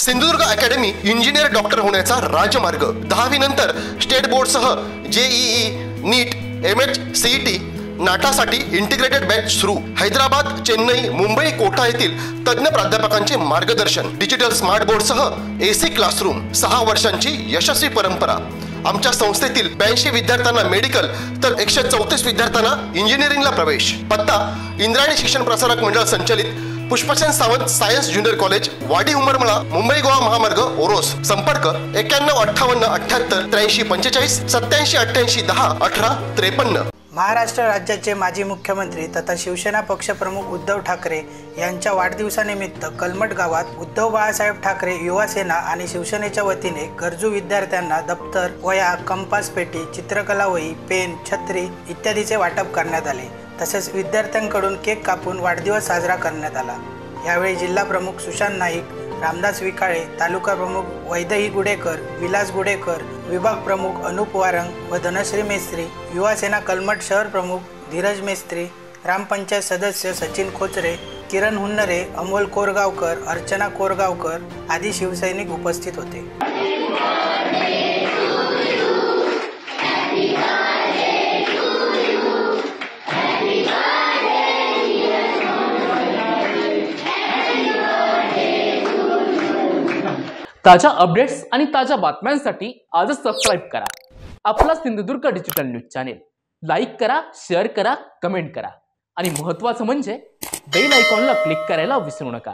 Sindhudurg academy engineer doctor होण्याचा राजमार्ग। 10वी नंतर स्टेट बोर्डसह जेईई, नीट, एमएच, सीईटी, नाटासाठी इंटिग्रेटेड बॅच सुरू। हैदराबाद, चेन्नई, मुंबई, कोटा येथील तज्ञ प्राध्यापकांचे मार्गदर्शन। डिजिटल स्मार्ट बोर्डसह एसी क्लासरूम। 6 वर्षांची यशस्वी परंपरा। आमच्या संस्थेतील 82 विद्यार्थ्यांना मेडिकल तर 134 विद्यार्थ्यांना इंजिनिअरिंगला प्रवेश। पत्ता इंद्रायणी शिक्षण प्रसारक मंडळ संचलित Pushpasen Sawant science junior college, वाडी उमरमळा, मुंबई गोवा महामार्ग, ओरोस। संपर्क 91 58 78 83 45 87 88 10 18 53। महाराष्ट्र राज्याचे माजी मुख्यमंत्री तथा शिवसेना पक्षप्रमुख उद्धव ठाकरे यांच्या वाढदिवसानिमित्त कलमट गावात उद्धव बाळासाहेब ठाकरे युवा सेना आणि शिवसेनेच्या वतीने गरजू विद्यार्थ्यांना दप्तर, वह्या, कंपास पेटी, चित्रकला वही, पेन, छत्री इत्यादीचे वाटप करण्यात आले। तसेच विद्यार्थ्यांकडून केक कापून वाढदिवस साजरा करण्यात आला। यावेळी जिल्हा प्रमुख सुशांत नाईक, रामदास विकाळे, तालुका प्रमुख वैदेही गुडेकर, विलास गुडेकर, विभाग प्रमुख अनुप वारंग व धनश्री मेस्त्री, युवा सेना कलमट शहर प्रमुख धीरज मेस्त्री, ग्रामपंचायत सदस्य सचिन खोचरे, किरण हुन्नरे, अमोल कोरगावकर, अर्चना कोरगावकर आदी शिवसैनिक उपस्थित होते। ताज्या अपडेट्स आणि ताज्या बातम्यांसाठी आजच सबस्क्राईब करा आपला Sindhudurg digital news channel. Like करा, शेअर करा, कमेंट करा आणि महत्त्वाचं म्हणजे बेल आयकॉनला क्लिक करायला विसरू नका।